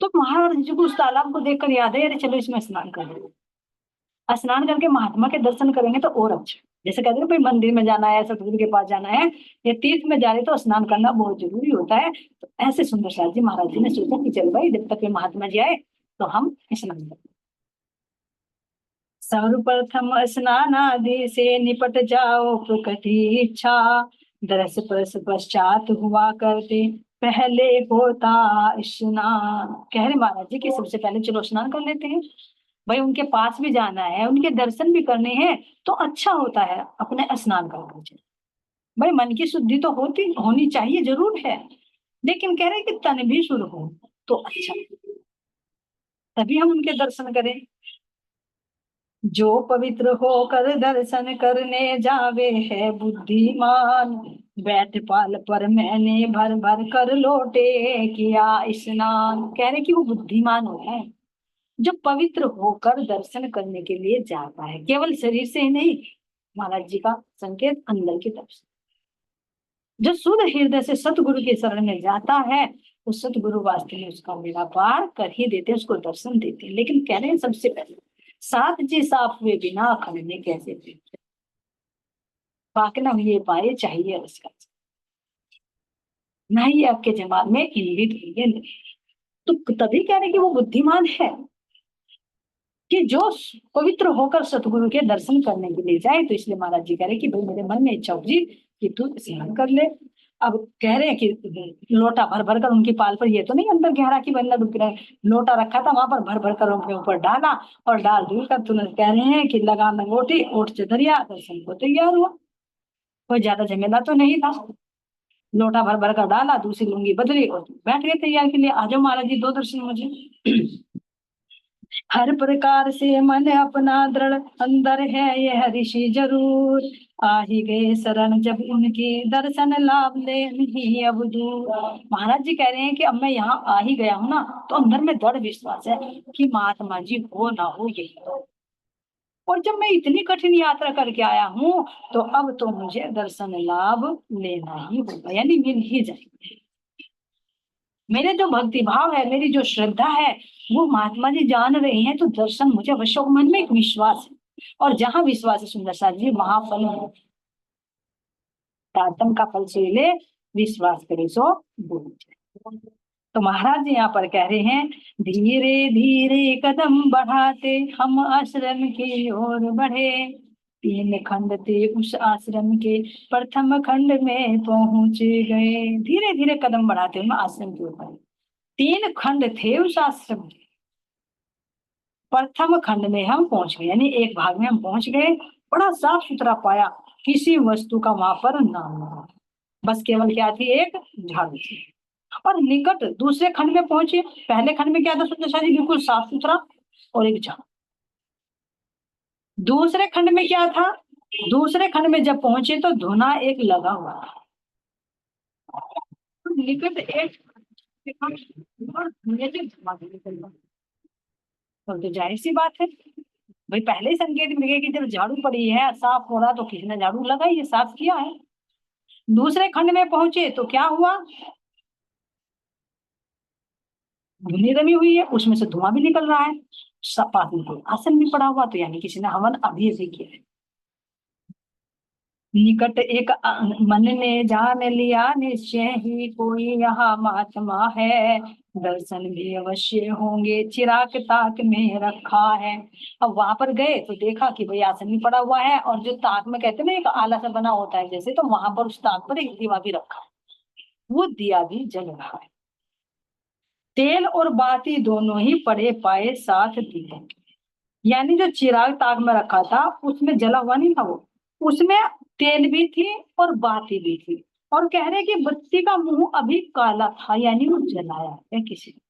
तो महाराज जी को उस तालाब को देखकर याद है, अरे चलो इसमें स्नान कर लेते। स्नान करके महात्मा के दर्शन करेंगे तो और अच्छा। जैसे कहते हैं भाई मंदिर में जाना है, सतगुरु के पास जाना है, या तीर्थ में जा रहे तो स्नान करना बहुत जरूरी होता है। तो ऐसे सुंदर साथ जी महाराज जी ने सोचा कि चल भाई जब तक ये महात्मा जी आए तो हम स्नान करें। सर्वप्रथम स्नान आदि से निपट जाओ प्रकटी इच्छा, दरस परस पश्चात हुआ करते पहले होता स्नान। कह रहे महाराज जी कि सबसे पहले चलो स्नान कर लेते हैं, भाई उनके पास भी जाना है, उनके दर्शन भी करने हैं, तो अच्छा होता है अपने स्नान कर लीजिए। भाई मन की शुद्धि तो होती होनी चाहिए जरूर है, लेकिन कह रहे हैं कि तन भी शुद्ध हो तो अच्छा, तभी हम उनके दर्शन करें। जो पवित्र होकर दर्शन करने जावे है बुद्धिमान, बैठ पाल पर मैंने भर भर कर लोटे किया स्नान। कह रहे कि वो बुद्धिमान होता है जो पवित्र होकर दर्शन करने के लिए जाता है, केवल शरीर से ही नहीं, महाराज जी का संकेत अंदर की तरफ से। जो शुद्ध हृदय से सतगुरु के शरण में जाता है, तो सतगुरु वास्तव में उसका बेड़ा पार कर ही देते हैं, उसको दर्शन देते हैं। लेकिन कह रहे हैं सबसे पहले सात जी साफ हुए बिना अखंड में कैसे थे, पाकना ये पाए चाहिए उसका, ना ही आपके जमात में इंगित हुए नहीं। तो तभी कह रहे कि वो बुद्धिमान है कि जो पवित्र होकर सतगुरु के दर्शन करने के लिए जाए। तो इसलिए महाराज जी कह रहे कि भाई मेरे मन में इच्छा होगी कि तू स्नान कर ले। अब कह रहे हैं कि लोटा भर भर कर उनकी पाल पर, ये तो नहीं अंदर गहरा की बंदा डूब रहा है, लोटा रखा था वहां पर, भर भर कर उनके ऊपर डाला, और डाल दूर कर तुरंत कह रहे हैं कि लगा लंगोटी ओट से दरिया, दर्शन को तैयार हुआ। कोई ज्यादा झमेला तो नहीं था, लोटा भर भर कर डाला, दूसरी लुंगी बदली और बैठ गए तैयार के लिए। आ जाओ महाराज जी दो दर्शन मुझे। हर प्रकार से मन अपना दृढ़ अंदर है यह ऋषि जरूर, आ ही गए शरण जब उनके दर्शन लाभ ले नहीं अब दूर। महाराज जी कह रहे हैं कि अब मैं यहाँ आ ही गया हूँ ना, तो अंदर में दृढ़ विश्वास है कि महात्मा जी हो ना हो यही तो, और जब मैं इतनी कठिन यात्रा करके आया हूँ, तो अब तो मुझे दर्शन लाभ लेना ही होगा, यानी मिल ही जाएंगे। मेरे जो भक्ति भाव है, मेरी जो श्रद्धा है, वो महात्मा जी जान रहे हैं, तो दर्शन मुझे अवश्य, मन में एक विश्वास है, और जहां विश्वास है सुंदर साथ जी वहां फल है। तारतम का फल से ले विश्वास करे सो भूल जाए। तो महाराज जी यहाँ पर कह रहे हैं, धीरे धीरे कदम बढ़ाते हम आश्रम की ओर बढ़े, 3 खंड थे उस आश्रम के, प्रथम खंड में पहुंच गए। धीरे धीरे कदम बढ़ाते हम आश्रम की ओर बढ़े, 3 खंड थे उस आश्रम के, प्रथम खंड में हम पहुंच गए, यानी एक भाग में हम पहुंच गए। बड़ा साफ सुथरा पाया, किसी वस्तु का वहां पर नाम नहीं, बस केवल क्या थी, एक झाड़ू थी। और निकट दूसरे खंड में पहुंचे, पहले खंड में क्या था सुंदर शाह जी, बिल्कुल साफ सुथरा और एक झाड़ू। दूसरे खंड में क्या था, दूसरे खंड में जब पहुंचे तो धुना एक लगा हुआ था। तो निकट एक और धुएं से धुआं भी निकल रहा। तो जाहिर सी बात है भाई, पहले ही संकेत मिल गया कि जब झाड़ू पड़ी है, साफ हो रहा, तो किसी ने झाड़ू लगाई है, साफ किया है। दूसरे खंड में पहुंचे तो क्या हुआ, धुनी रमी हुई है, उसमें से धुआं भी निकल रहा है, सब पास में कोई आसन भी पड़ा हुआ, तो यानी किसी ने हवन अभी अभी किया है। निकट एक मन ने जान लिया निश्चय ही कोई यहाँ महात्मा है, दर्शन भी अवश्य होंगे चिराग ताक में रखा है। अब वहां पर गए तो देखा कि भाई आसन भी पड़ा हुआ है, और जो ताक में कहते हैं ना एक आला सा बना होता है जैसे, तो वहां पर उस ताक पर एक दीवा भी रखा है, वो दिया भी जल रहा है। तेल और बाती दोनों ही पड़े पाए साथ दीपक, यानी जो चिराग ताक में रखा था उसमें जला हुआ नहीं था वो, उसमें तेल भी थी और बाती भी थी। और कह रहे कि बत्ती का मुंह अभी काला था, यानी वो जलाया है किसी ने।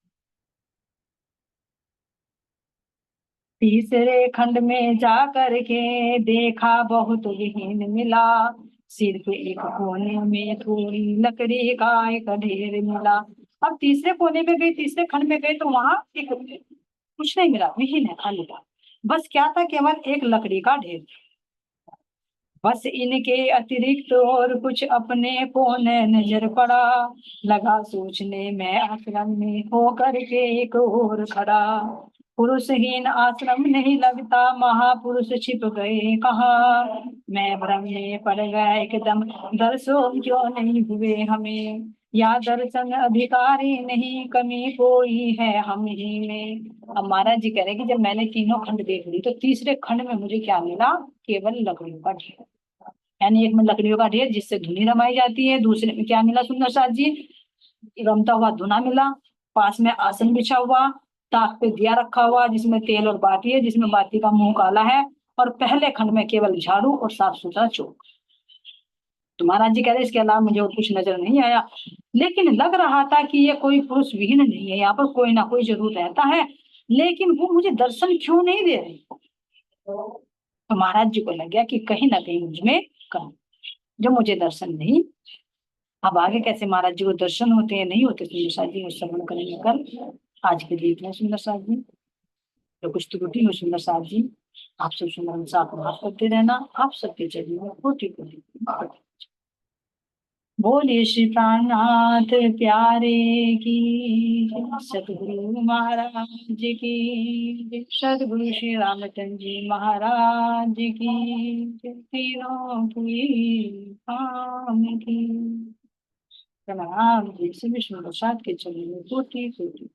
तीसरे खंड में जा करके देखा बहुत विहीन मिला, सिर्फ एक कोने में थोड़ी लकड़ी का एक ढेर मिला। अब तीसरे कोने में गए, तीसरे खंड में गए तो वहां एक कुछ नहीं मिला, विहीन है, खाली था। बस क्या था, केवल एक लकड़ी का ढेर। बस इनके अतिरिक्त और कुछ अपने को न नजर पड़ा, लगा सोचने में आश्रम में होकर के एक और खड़ा। पुरुषहीन आश्रम नहीं लगता, महापुरुष छिप गए कहाँ, मैं भ्रम में पड़ गया एकदम, दर्शन क्यों नहीं हुए हमें, या दर्शन अधिकारी नहीं, कमी कोई है हम ही में। अब महाराज जी कह रहे हैं कि जब मैंने तीनों खंड देख ली तो तीसरे खंड में मुझे क्या मिला, केवल लकड़ियों का ढेर। यानी एक में लकड़ियों का ढेर जिससे धुनी रमाई जाती है, दूसरे में क्या मिला सुंदर साथ जी, रमता हुआ धुना मिला, पास में आसन बिछा हुआ, ताक पे दिया रखा हुआ जिसमें तेल और बाती है, जिसमें बाती का मुंह काला है, और पहले खंड में केवल झाड़ू और साफ सुथरा चौक। तो महाराज जी कह रहे इसके अलावा मुझे और कुछ नजर नहीं आया, लेकिन लग रहा था कि ये कोई पुरुष विहीन नहीं है, यहाँ पर कोई ना कोई जरूर रहता है, लेकिन वो मुझे दर्शन क्यों नहीं दे रहे। तो महाराज जी को लग गया कि कहीं ना कहीं मुझमें कमी, जो मुझे दर्शन नहीं। अब आगे कैसे महाराज जी को दर्शन होते हैं नहीं होते, सुंदर साथ जी श्रवण करेंगे कल। आज के लिए इतना सुंदर साथ जी, तो कुछ त्रुटि हो सुंदर साथ जी, आप सब सुंदर साथ माफ करते रहना, आप सबके चलिए कोटि कोटि। बोलिए श्री प्राणनाथ प्यारे की जय, सतगुरु महाराज की जय, सतगुरु श्री रामचंद्र जी महाराज की जय, तीनों की काम की प्रणाम जी, सभी विष्णु प्रसाद के चलिए कोटि कोटि।